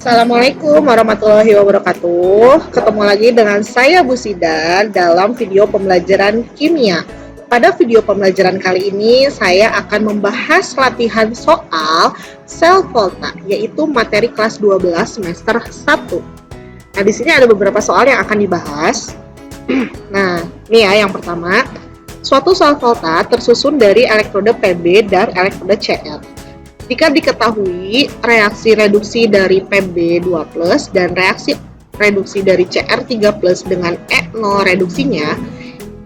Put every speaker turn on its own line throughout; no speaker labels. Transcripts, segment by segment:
Assalamualaikum warahmatullahi wabarakatuh. Ketemu lagi dengan saya Bu Sida dalam video pembelajaran kimia. Pada video pembelajaran kali ini saya akan membahas latihan soal sel volta, yaitu materi kelas 12 semester 1. Nah, di sini ada beberapa soal yang akan dibahas. Nah, ini ya yang pertama. Suatu sel volta tersusun dari elektrode PB dan elektrode Cr. Jika diketahui reaksi reduksi dari Pb2+ dan reaksi reduksi dari Cr3+ dengan E0 reduksinya,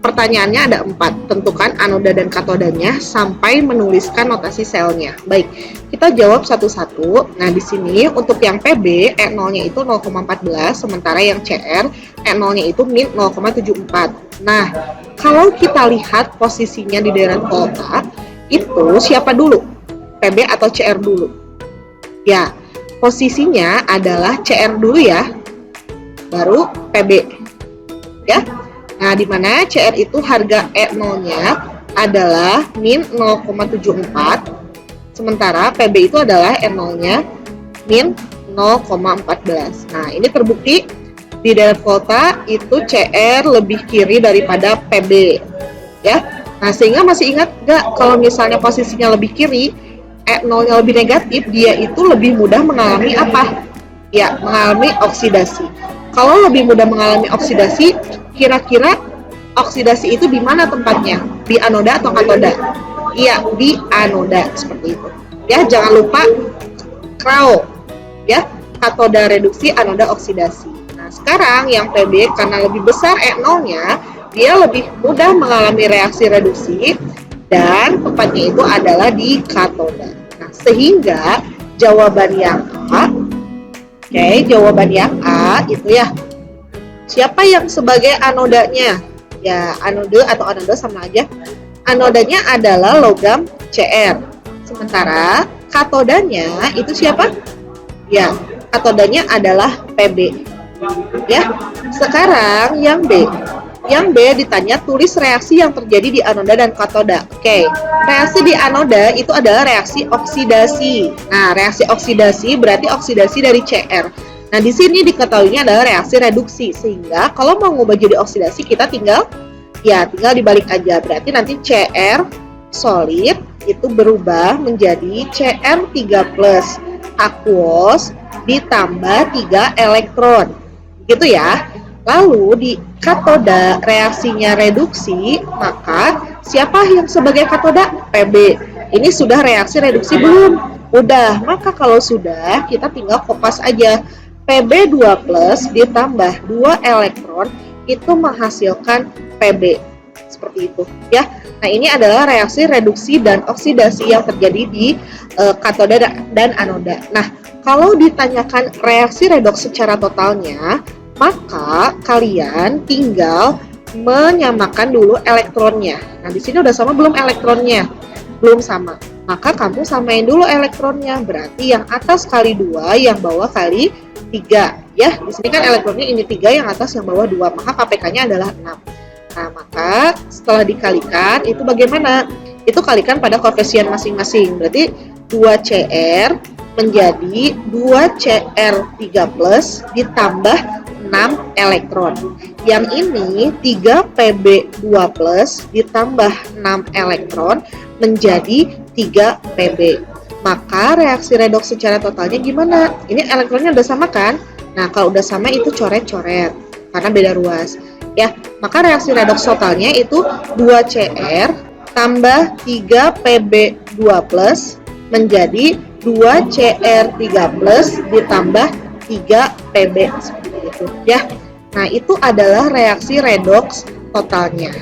pertanyaannya ada 4. Tentukan anoda dan katodanya sampai menuliskan notasi selnya. Baik, kita jawab satu-satu. Nah, di sini untuk yang Pb, E0-nya itu 0,14, sementara yang Cr, E0-nya itu min 0,74. Nah, kalau kita lihat posisinya di daerah volta, itu siapa dulu? Pb atau Cr dulu? Ya, posisinya adalah Cr dulu ya, baru Pb. Ya. Nah, di mana Cr itu harga E0-nya adalah min 0,74, sementara Pb itu adalah E0-nya min 0,14. Nah, ini terbukti di daerah volta itu Cr lebih kiri daripada Pb. Ya. Nah, sehingga masih ingat nggak kalau misalnya posisinya lebih kiri, E0-nya lebih negatif, dia itu lebih mudah mengalami apa? Ya, mengalami oksidasi. Kalau lebih mudah mengalami oksidasi, kira-kira oksidasi itu di mana tempatnya? Di anoda atau katoda? Iya, di anoda, seperti itu. Ya, jangan lupa KRAO. Ya, katoda reduksi, anoda oksidasi. Nah, sekarang yang Pb karena lebih besar E0-nya, dia lebih mudah mengalami reaksi reduksi dan tempatnya itu adalah di katoda. Nah, sehingga jawaban yang A, jawaban yang A itu ya, siapa yang sebagai anodanya? Ya, anode atau anoda sama aja. Anodanya adalah logam Cr. Sementara katodanya itu siapa? Ya, katodanya adalah Pb. Ya, sekarang yang B. Yang B ditanya tulis reaksi yang terjadi di anoda dan katoda. Oke, reaksi di anoda itu adalah reaksi oksidasi. Nah, reaksi oksidasi berarti oksidasi dari Cr. Nah, di sini diketahuinya adalah reaksi reduksi, sehingga kalau mau ngubah jadi oksidasi kita tinggal dibalik aja. Berarti nanti Cr solid itu berubah menjadi Cr3+ aquos ditambah 3 elektron. Gitu ya. Lalu di katoda reaksinya reduksi, maka siapa yang sebagai katoda? Pb. Ini sudah reaksi reduksi belum? Udah. Maka kalau sudah, kita tinggal kopas aja. Pb2+ ditambah 2 elektron itu menghasilkan Pb. Seperti itu ya. Nah, ini adalah reaksi reduksi dan oksidasi yang terjadi di katoda dan anoda. Nah, kalau ditanyakan reaksi redoks secara totalnya, maka kalian tinggal menyamakan dulu elektronnya. Nah, di sini udah sama belum elektronnya? Belum sama. Maka kamu samain dulu elektronnya. Berarti yang atas kali 2, yang bawah kali 3. Ya, di sini kan elektronnya ini 3, yang atas yang bawah 2. Maka KPK-nya adalah 6. Nah, maka setelah dikalikan, itu bagaimana? Itu kalikan pada koefisien masing-masing. Berarti 2Cr menjadi 2Cr3+ ditambah 6 elektron. Yang ini 3Pb2+ ditambah 6 elektron menjadi 3Pb. Maka reaksi redoks secara totalnya gimana? Ini elektronnya udah sama kan? Nah, kalau udah sama itu coret-coret karena beda ruas. Ya, maka reaksi redoks totalnya itu 2Cr tambah 3Pb2+ menjadi 2Cr3+ ditambah 3Pb. Itu ya. Nah, itu adalah reaksi redoks totalnya.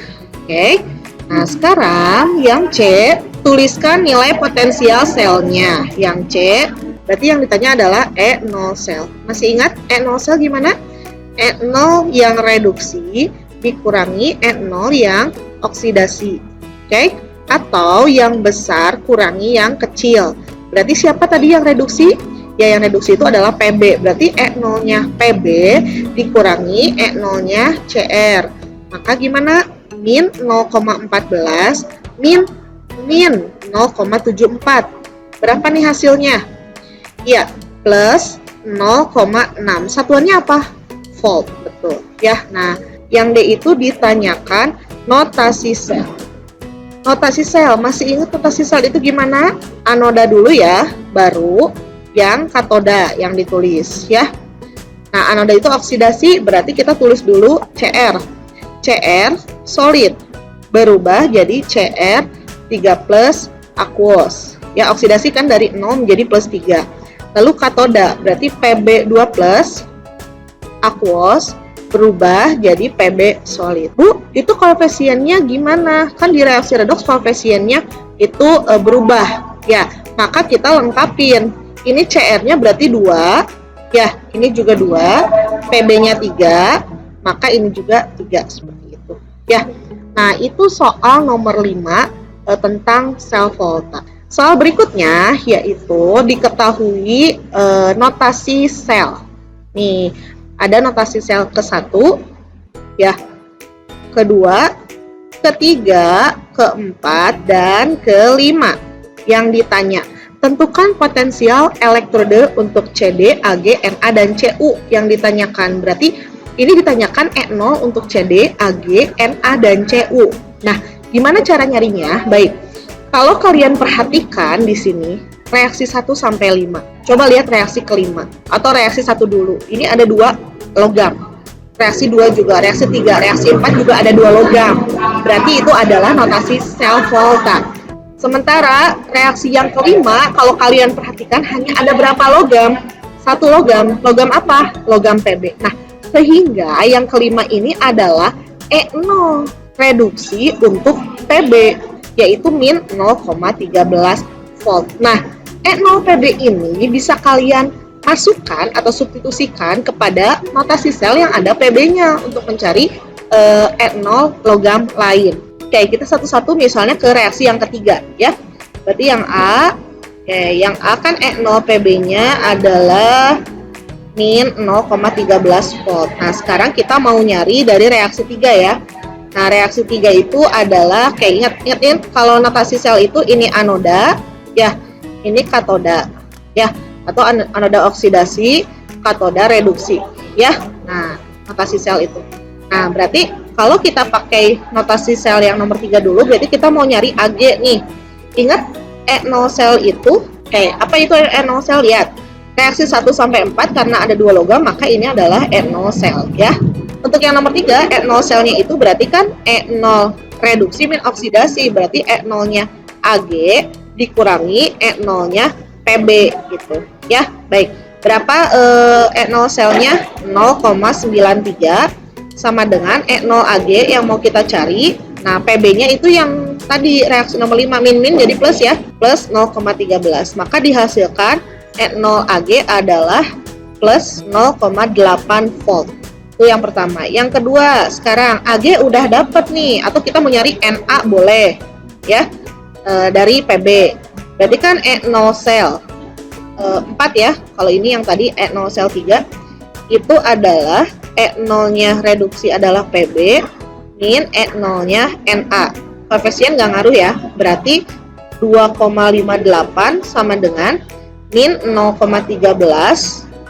Oke. Nah, sekarang yang C, tuliskan nilai potensial selnya. Yang C, berarti yang ditanya adalah E0 sel. Masih ingat E0 sel gimana? E0 yang reduksi dikurangi E0 yang oksidasi. Oke? Atau yang besar kurangi yang kecil. Berarti siapa tadi yang reduksi? Ya, yang reduksi itu adalah Pb. Berarti E0-nya Pb dikurangi E0-nya Cr. Maka gimana? Min 0,14 min 0,74. Berapa nih hasilnya? Ya, plus 0,6. Satuannya apa? Volt, betul ya. Nah, yang D itu ditanyakan notasi sel. Notasi sel, masih ingat notasi sel itu gimana? Anoda dulu ya, baru yang katoda yang ditulis ya. Nah, anoda itu oksidasi, berarti kita tulis dulu Cr. Cr solid berubah jadi Cr3+ aqueous. Ya, oksidasi kan dari 0 menjadi +3. Lalu katoda, berarti Pb2+ aqueous berubah jadi Pb solid. Bu, itu koefisiennya gimana? Kan di reaksi redoks koefisiennya itu berubah. Ya, maka kita lengkapin. Ini Cr-nya berarti 2. Ya, ini juga 2. Pb-nya 3. Maka ini juga 3, seperti itu. Ya. Nah, itu soal nomor 5 tentang sel volta. Soal berikutnya yaitu diketahui notasi sel. Nih, ada notasi sel ke-1, ya, kedua, ketiga, keempat, dan kelima. Yang ditanya, tentukan potensial elektrode untuk CD, Ag, Na, dan Cu yang ditanyakan. Berarti ini ditanyakan E0 untuk CD, Ag, Na, dan Cu. Nah, gimana cara nyarinya? Baik, kalau kalian perhatikan di sini, reaksi 1 sampai 5. Coba lihat reaksi kelima atau reaksi 1 dulu. Ini ada 2 logam. Reaksi 2 juga, reaksi 3, reaksi 4 juga ada 2 logam. Berarti itu adalah notasi sel volta. Sementara reaksi yang kelima, kalau kalian perhatikan hanya ada berapa logam? 1 logam. Logam apa? Logam Pb. Nah, sehingga yang kelima ini adalah E0 reduksi untuk Pb, yaitu min 0,13 volt. Nah, E0 Pb ini bisa kalian masukkan atau substitusikan kepada notasi sel yang ada Pb-nya untuk mencari E0 logam lain. Oke, kita satu-satu misalnya ke reaksi yang ketiga ya. Berarti yang A, yang A kan E0 Pb-nya adalah min 0,13 volt. Nah, sekarang kita mau nyari dari reaksi 3 ya. Nah, reaksi 3 itu adalah, ingat kalau notasi sel itu ini anoda, ya, ini katoda, ya, atau anoda oksidasi, katoda reduksi, ya. Nah, notasi sel itu. Nah, berarti kalau kita pakai notasi sel yang nomor 3 dulu, berarti kita mau nyari Ag nih. Ingat, E0 sel itu, apa itu E0 sel? Lihat, reaksi 1 sampai 4 karena ada 2 logam, maka ini adalah E0 sel, ya. Untuk yang nomor 3, E0 selnya itu berarti kan E0 reduksi min oksidasi, berarti E0-nya Ag dikurangi E0-nya Pb gitu. Ya, baik. Berapa E0 selnya? 0,93 sama dengan E0 Ag yang mau kita cari. Nah, Pb-nya itu yang tadi reaksi nomor 5 min jadi plus ya, plus 0,13. Maka dihasilkan E0 Ag adalah plus 0,8 volt. Itu yang pertama. Yang kedua, sekarang Ag udah dapet nih, atau kita mau nyari Na boleh ya, dari Pb. Berarti kan E0 sel 4 ya. Kalau ini yang tadi E0 sel 3 itu adalah E0-nya reduksi adalah Pb min E0-nya Na. Koefisien nggak ngaruh ya. Berarti 2,58 sama dengan min 0,13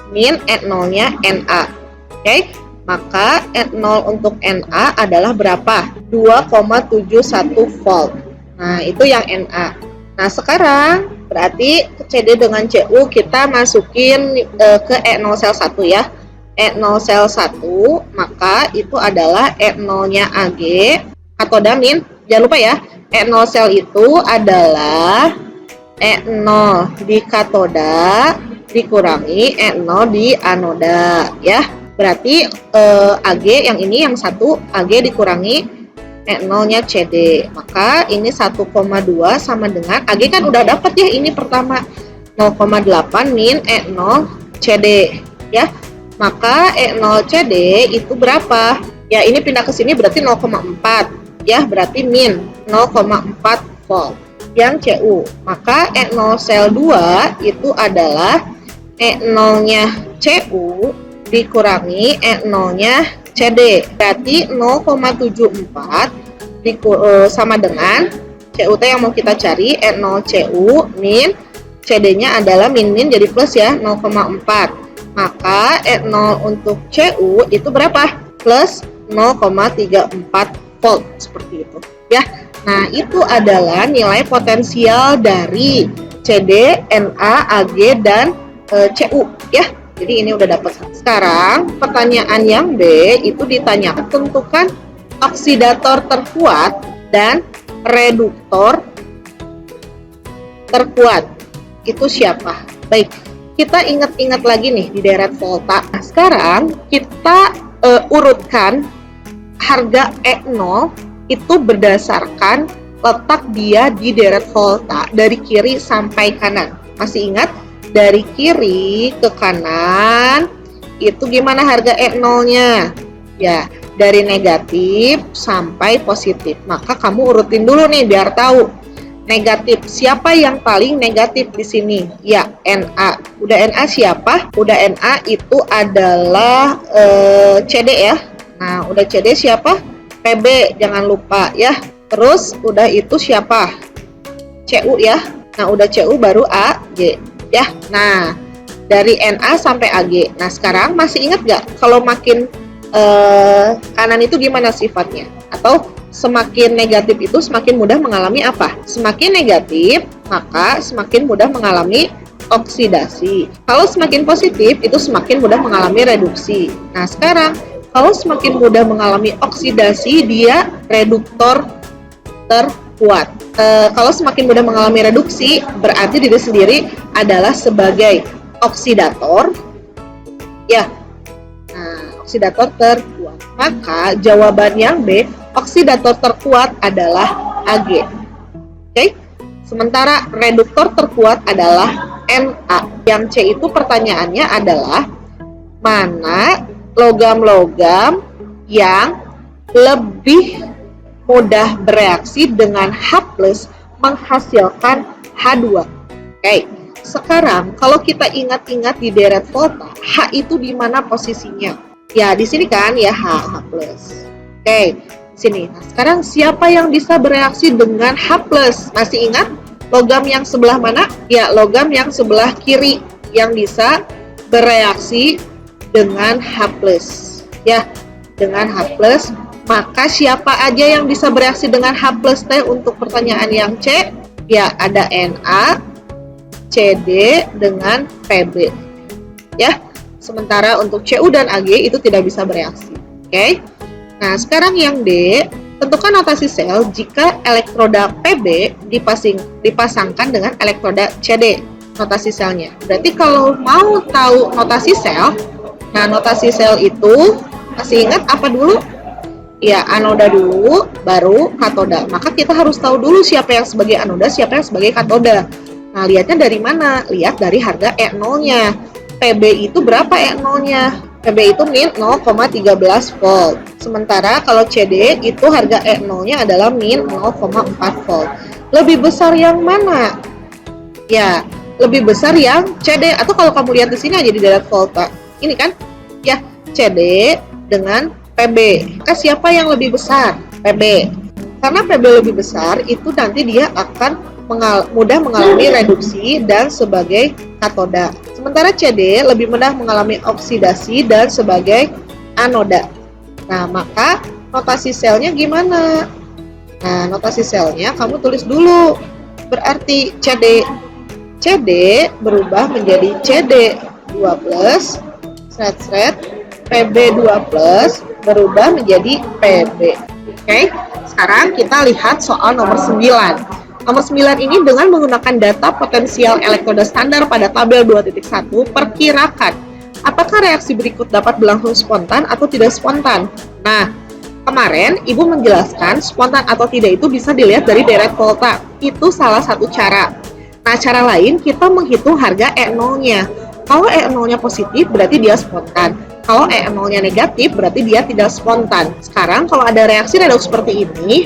min E0-nya Na. Oke. Maka E0 untuk Na adalah berapa? 2,71 volt. Nah, itu yang Na. Nah, sekarang berarti CD dengan Cu kita masukin ke E0 sel 1 ya. E0 sel 1, maka itu adalah E0-nya Ag, katoda min. Jangan lupa ya, E0 sel itu adalah E0 di katoda dikurangi E0 di anoda ya. Berarti Ag yang ini yang 1 Ag dikurangi E0-nya CD. Maka ini 1,2 sama dengan Ag kan udah dapat ya, ini pertama 0,8 min E0 CD ya. Maka E0 CD itu berapa? Ya, ini pindah ke sini berarti 0,4 ya, berarti min 0,4 volt. Yang Cu. Maka E0 sel 2 itu adalah E0-nya Cu dikurangi E0-nya CD. Berarti 0,74 sama dengan CUT yang mau kita cari, E0 Cu min CD-nya adalah min jadi plus ya, 0,4. Maka E0 untuk Cu itu berapa? Plus 0,34 volt, seperti itu ya. Nah, itu adalah nilai potensial dari CD, Na, Ag, dan Cu ya. Jadi ini udah dapat. Sekarang pertanyaan yang B itu ditanyakan tentukan oksidator terkuat dan reduktor terkuat. Itu siapa? Baik, kita ingat-ingat lagi nih di deret volta. Nah, sekarang kita urutkan harga E0 itu berdasarkan letak dia di deret volta dari kiri sampai kanan. Masih ingat? Dari kiri ke kanan itu gimana harga E0-nya? Ya, dari negatif sampai positif. Maka kamu urutin dulu nih biar tahu. Negatif, siapa yang paling negatif di sini? Ya, Na. Udah Na siapa? Udah Na itu adalah CD ya. Nah, udah CD siapa? PB, jangan lupa ya. Terus udah itu siapa? Cu ya. Nah, udah Cu baru Ag ya. Nah, dari Na sampai Ag. Nah, sekarang masih ingat gak kalau makin kanan itu gimana sifatnya? Atau semakin negatif itu semakin mudah mengalami apa? Semakin negatif, maka semakin mudah mengalami oksidasi. Kalau semakin positif, itu semakin mudah mengalami reduksi. Nah, sekarang, kalau semakin mudah mengalami oksidasi, dia reduktor terkuat. Kalau semakin mudah mengalami reduksi, berarti diri sendiri adalah sebagai oksidator. Ya, nah, oksidator terkuat. Maka jawaban yang B, oksidator terkuat adalah Ag. Oke? Sementara reduktor terkuat adalah Na. Yang C itu pertanyaannya adalah mana logam-logam yang lebih mudah bereaksi dengan H+ menghasilkan H2. Oke. Sekarang kalau kita ingat-ingat di deret volta, H itu di mana posisinya? Ya, di sini kan ya H+. Oke, di sini. Nah, sekarang siapa yang bisa bereaksi dengan H+? Masih ingat logam yang sebelah mana? Ya, logam yang sebelah kiri yang bisa bereaksi dengan H+. Ya, dengan H+. Maka siapa aja yang bisa bereaksi dengan H+ teh untuk pertanyaan yang C? Ya, ada Na, CD dengan PB. Ya. Sementara untuk Cu dan Ag itu tidak bisa bereaksi. Oke. Nah, sekarang yang D, tentukan notasi sel jika elektroda PB dipasangkan dengan elektroda CD. Notasi selnya. Berarti kalau mau tahu notasi sel, nah notasi sel itu masih ingat apa dulu? Ya, anoda dulu, baru katoda. Maka kita harus tahu dulu siapa yang sebagai anoda, siapa yang sebagai katoda. Nah, lihatnya dari mana? Lihat dari harga E0-nya. PB itu berapa E0-nya? PB itu min 0,13 volt. Sementara kalau CD itu harga E0-nya adalah min 0,4 volt. Lebih besar yang mana? Ya, lebih besar yang CD. Atau kalau kamu lihat di sini aja di deret volta. Ini kan? Ya, CD dengan PB. Maka siapa yang lebih besar? PB. Karena PB lebih besar, itu nanti dia akan mudah mengalami reduksi dan sebagai katoda. Sementara CD lebih mudah mengalami oksidasi dan sebagai anoda. Nah, maka notasi selnya gimana? Nah, notasi selnya kamu tulis dulu. Berarti CD berubah menjadi CD 2+, PB 2+, berubah menjadi PB. Oke, sekarang kita lihat soal nomor 9. Nomor 9 ini dengan menggunakan data potensial elektroda standar pada tabel 2.1, perkirakan apakah reaksi berikut dapat berlangsung spontan atau tidak spontan. Nah, kemarin Ibu menjelaskan spontan atau tidak itu bisa dilihat dari deret volta. Itu salah satu cara. Nah, cara lain kita menghitung harga E0-nya. Kalau E0-nya positif berarti dia spontan. Kalau E0-nya negatif berarti dia tidak spontan. Sekarang kalau ada reaksi redoks seperti ini,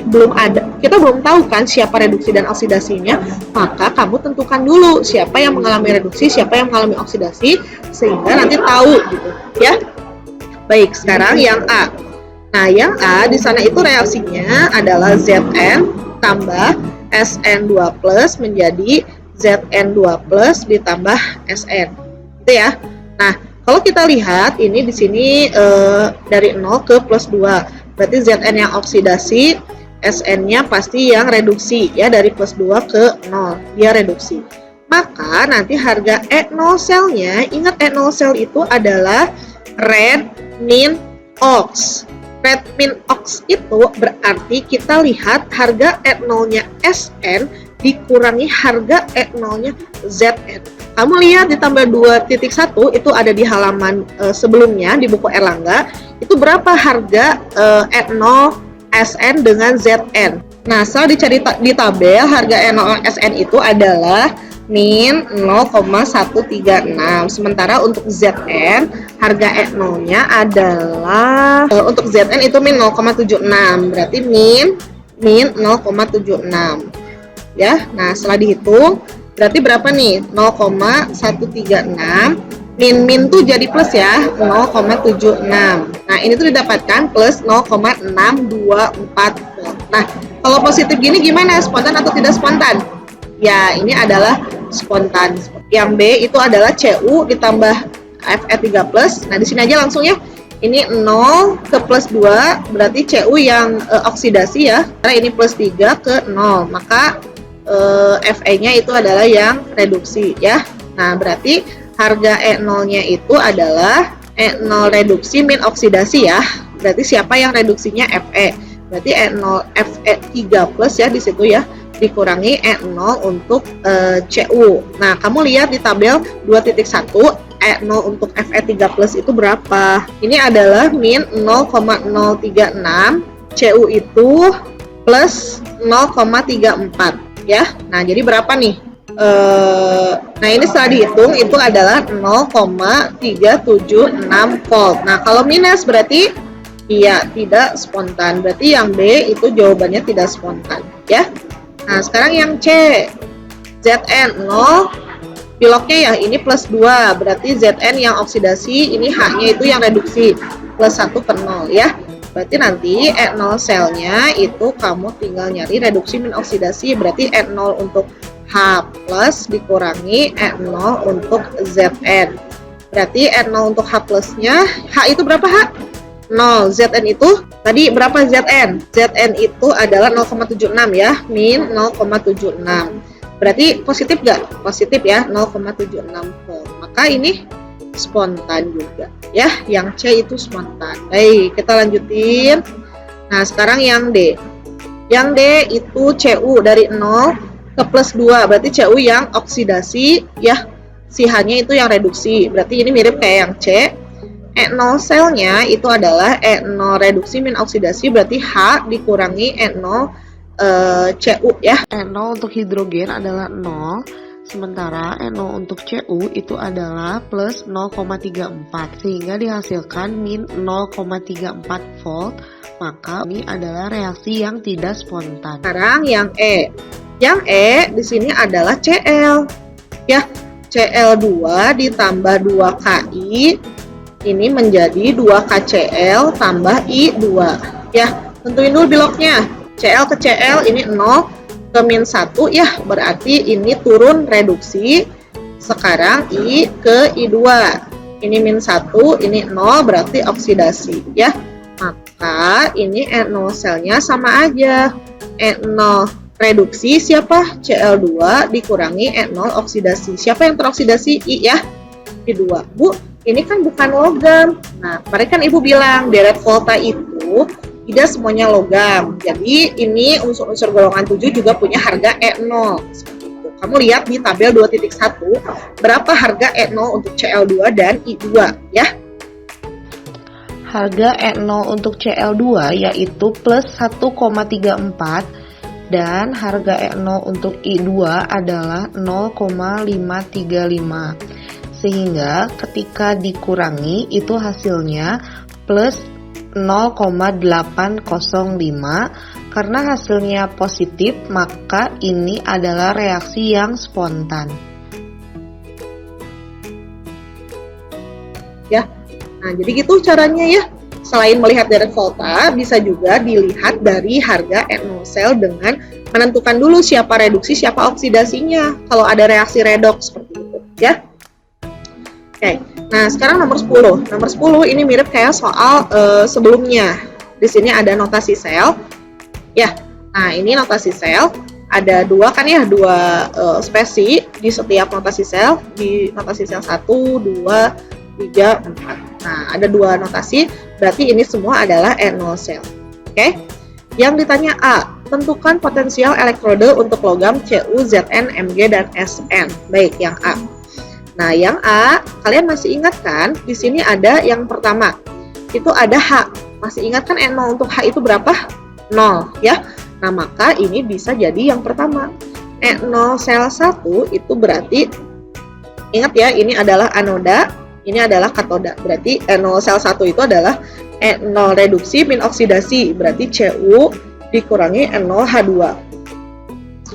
kita belum tahu kan siapa reduksi dan oksidasinya, maka kamu tentukan dulu siapa yang mengalami reduksi, siapa yang mengalami oksidasi, sehingga nanti tahu gitu, ya. Baik, sekarang yang A. Nah, yang A di sana itu reaksinya adalah Zn tambah Sn2+ menjadi Zn2+ ditambah Sn. Itu ya. Nah, Kalau kita lihat ini di sini dari 0 ke plus 2. Berarti Zn yang oksidasi, Sn-nya pasti yang reduksi ya, dari plus 2 ke 0. Dia reduksi. Maka nanti harga E0 selnya, ingat E0 sel itu adalah red min ox. Red min ox itu berarti kita lihat harga E0-nya Sn dikurangi harga E0-nya Zn. Kamu lihat ditambah 2.1 itu ada di halaman sebelumnya di buku Erlangga. Itu berapa harga E0 Sn dengan Zn. Nah, setelah dicari di tabel, harga E0 Sn itu adalah min 0,136. Sementara untuk Zn, harga E0-nya adalah untuk Zn itu min 0,76. Berarti min 0,76. Ya. Nah, setelah dihitung berarti berapa nih? 0,136 min tuh jadi plus ya, 0,76. Nah, ini tuh didapatkan plus 0,624 volt. Nah, kalau positif gini gimana? Spontan atau tidak spontan? Ya, ini adalah spontan. Yang B itu adalah Cu ditambah Fe3+. Nah, di sini aja langsung ya. Ini 0 ke plus 2, berarti Cu yang oksidasi ya. Karena ini plus 3 ke 0, maka Fe-nya itu adalah yang reduksi ya. Nah, berarti harga E0-nya itu adalah E0 reduksi min oksidasi ya. Berarti siapa yang reduksinya? Fe. Berarti E0 Fe3+ ya di situ ya, dikurangi E0 untuk Cu. Nah, kamu lihat di tabel 2.1 E0 untuk Fe3+ itu berapa? Ini adalah min 0,036, Cu itu plus 0,34 ya. Nah, jadi berapa nih? Nah, ini setelah dihitung itu adalah 0,376 volt. Nah, kalau minus berarti iya tidak spontan. Berarti yang B itu jawabannya tidak spontan ya. Nah, sekarang yang C, Zn 0, piloknya ya ini plus 2, berarti Zn yang oksidasi, ini H-nya itu yang reduksi, plus 1 per 0 ya. Berarti nanti E0 selnya itu kamu tinggal nyari reduksi min oksidasi, berarti E0 untuk H plus dikurangi E0 untuk Zn. Berarti E0 untuk H plusnya, H itu berapa H? 0. Zn itu tadi berapa Zn? Zn itu adalah 0,76 ya, min 0,76. Berarti positif nggak? Positif ya, 0,76 volt. Maka ini spontan juga ya, yang C itu spontan. Baik, kita lanjutin. Nah, sekarang yang D. Yang D itu Cu dari 0 ke plus 2, berarti Cu yang oksidasi ya, si H-nya itu yang reduksi. Berarti ini mirip kayak yang C. E0 selnya itu adalah E0 reduksi min oksidasi, berarti H dikurangi E0 Cu ya. E0 untuk hidrogen adalah 0, sementara E0 untuk Cu itu adalah plus 0,34, sehingga dihasilkan min 0,34 volt. Maka ini adalah reaksi yang tidak spontan. Sekarang yang E. Yang E di sini adalah Cl ya. Cl2 ditambah 2Ki ini menjadi 2KCl tambah I2 ya. Tentuin dulu biloknya. Cl ke Cl ini 0 ke min 1 ya, berarti ini turun reduksi. Sekarang I ke I2 ini min 1, ini 0, berarti oksidasi ya. Maka ini E0 selnya sama aja, E0 reduksi siapa? Cl2 dikurangi E0 oksidasi. Siapa yang teroksidasi? I ya, I2. Bu, ini kan bukan logam. Nah, kemarin kan Ibu bilang deret volta itu tidak semuanya logam. Jadi ini unsur-unsur golongan 7 juga punya harga E0. Seperti itu. Kamu lihat di tabel 2.1 berapa harga E0 untuk Cl2 dan I2 ya. Harga E0 untuk Cl2 yaitu plus 1,34 dan harga E0 untuk I2 adalah 0,535. Sehingga ketika dikurangi itu hasilnya plus 0,805. Karena hasilnya positif, maka ini adalah reaksi yang spontan. Ya. Nah, jadi gitu caranya ya. Selain melihat deret volta, bisa juga dilihat dari harga E0 sel dengan menentukan dulu siapa reduksi, siapa oksidasinya. Kalau ada reaksi redoks seperti itu, ya. Oke, nah sekarang nomor 10. Nomor 10 ini mirip kayak soal sebelumnya. Di sini ada notasi sel. Ya, nah ini notasi sel. Ada dua kan ya, dua spesi di setiap notasi sel. Di notasi sel 1, 2, 3, 4. Nah, ada dua notasi, berarti ini semua adalah NO sel. Oke, yang ditanya A, tentukan potensial elektrode untuk logam Cu, Zn, Mg, dan Sn. Baik, yang A. Nah, yang A, kalian masih ingat kan? Di sini ada yang pertama, itu ada H. Masih ingat kan NO untuk H itu berapa? 0, ya. Nah, maka ini bisa jadi yang pertama. NO sel 1 itu berarti, ingat ya, ini adalah anoda, ini adalah katoda. Berarti NO sel 1 itu adalah NO reduksi min oksidasi. Berarti Cu dikurangi NO H2.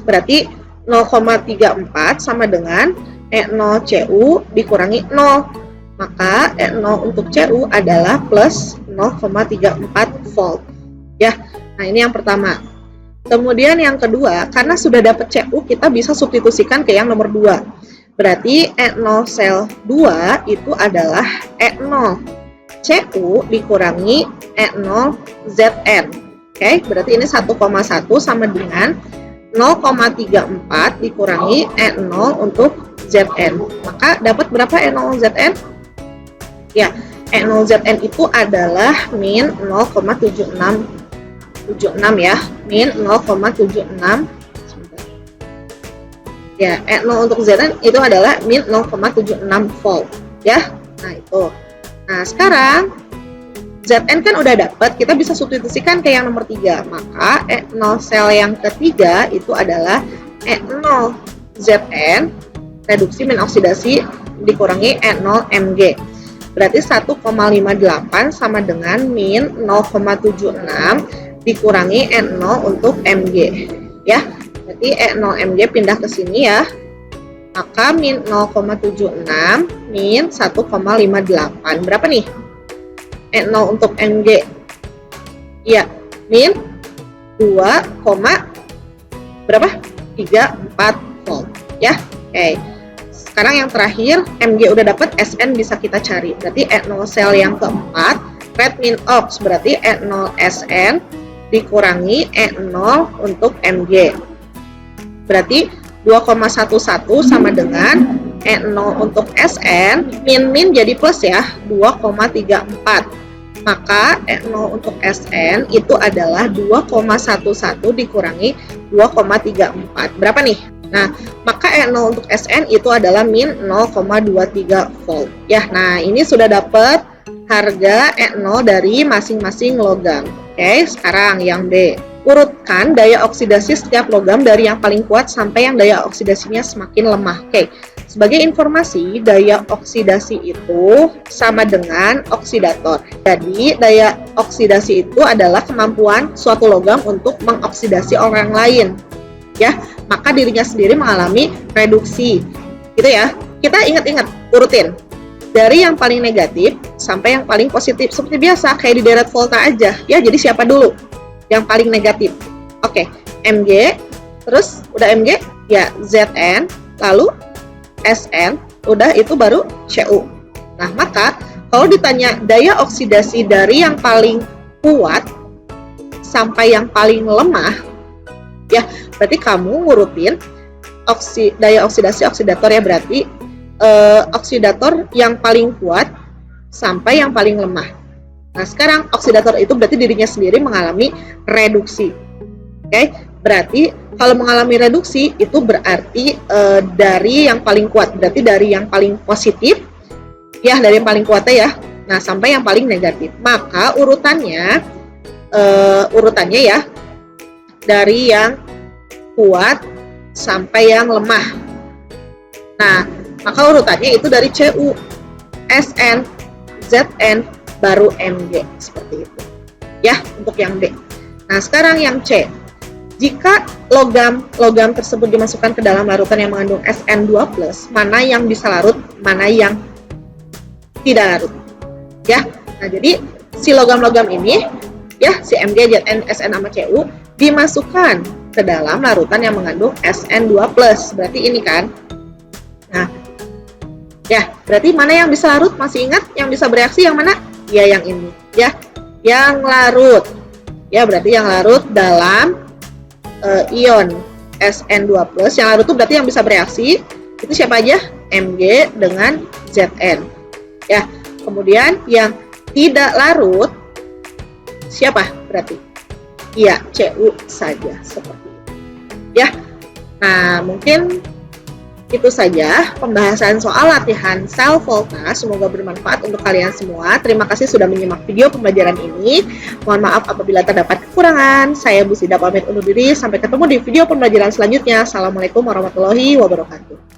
Berarti 0,34 sama dengan NO Cu dikurangi 0. Maka NO untuk Cu adalah plus 0,34 volt. Ya, nah ini yang pertama. Kemudian yang kedua, karena sudah dapat Cu, kita bisa substitusikan ke yang nomor 2. Berarti E0 sel 2 itu adalah E0 Cu dikurangi E0 Zn. Oke, berarti ini 1,1 sama dengan 0,34 dikurangi E0 untuk Zn. Maka dapat berapa E0 Zn? Ya, E0 Zn itu adalah min 0,76 ya, min 0,76. Ya, E0 untuk Zn itu adalah min 0,76 volt ya. Nah, itu. Nah, sekarang Zn kan udah dapat, kita bisa substitusikan ke yang nomor 3. Maka E0 sel yang ketiga itu adalah E0 Zn reduksi min oksidasi dikurangi E0 Mg. Berarti 1,58 sama dengan min 0,76 dikurangi E0 untuk Mg ya. Berarti E0 Mg pindah ke sini ya. Maka min 0,76 min 1,58. Berapa nih? E0 untuk Mg. Iya, min 2, berapa? 34 volt ya. Oke. Sekarang yang terakhir, Mg udah dapat, Sn bisa kita cari. Berarti E0 sel yang keempat, red min ox, berarti E0 Sn dikurangi E0 untuk Mg. Berarti 2,11 sama dengan E0 untuk Sn, min jadi plus ya, 2,34. Maka E0 untuk Sn itu adalah 2,11 dikurangi 2,34. Berapa nih? Nah, maka E0 untuk Sn itu adalah min 0,23 volt. Ya, nah ini sudah dapat harga E0 dari masing-masing logam. Oke, sekarang yang B. Urutkan daya oksidasi setiap logam dari yang paling kuat sampai yang daya oksidasinya semakin lemah. Oke, sebagai informasi, daya oksidasi itu sama dengan oksidator. Jadi, daya oksidasi itu adalah kemampuan suatu logam untuk mengoksidasi orang lain. Ya, maka dirinya sendiri mengalami reduksi. Gitu ya. Kita ingat-ingat, urutin. Dari yang paling negatif sampai yang paling positif. Seperti biasa, kayak di deret volta aja. Ya, jadi siapa dulu? Yang paling negatif. Oke, Mg, terus udah Mg, ya Zn, lalu Sn, udah itu baru Cu. Nah, maka kalau ditanya daya oksidasi dari yang paling kuat sampai yang paling lemah, ya berarti kamu ngurutin daya oksidasi oksidator ya, berarti oksidator yang paling kuat sampai yang paling lemah. Nah, sekarang oksidator itu berarti dirinya sendiri mengalami reduksi. Oke, berarti kalau mengalami reduksi itu berarti dari yang paling kuat, berarti dari yang paling positif, ya dari yang paling kuatnya ya. Nah, sampai yang paling negatif. Maka urutannya ya dari yang kuat sampai yang lemah. Nah, maka urutannya itu dari Cu, Sn, Zn, baru Mg, seperti itu ya untuk yang D. Nah, sekarang yang C. Jika logam tersebut dimasukkan ke dalam larutan yang mengandung Sn2+, mana yang bisa larut, mana yang tidak larut ya. Nah, jadi si logam-logam ini ya, si Mg, Zn, Sn sama Cu dimasukkan ke dalam larutan yang mengandung Sn2+, berarti ini kan. Nah, Ya, berarti mana yang bisa larut? Masih ingat yang bisa bereaksi yang mana? Ya, yang ini. Ya, yang larut. Ya, berarti yang larut dalam ion SN2+. Yang larut itu berarti yang bisa bereaksi. Itu siapa aja? Mg dengan Zn. Ya, kemudian yang tidak larut siapa berarti? Iya, Cu saja seperti itu. Ya. Nah, mungkin itu saja pembahasan soal latihan sel voltage. Semoga bermanfaat untuk kalian semua. Terima kasih sudah menyimak video pembelajaran ini. Mohon maaf apabila terdapat kekurangan. Saya Bu Sida pamit undur diri. Sampai ketemu di video pembelajaran selanjutnya. Assalamualaikum warahmatullahi wabarakatuh.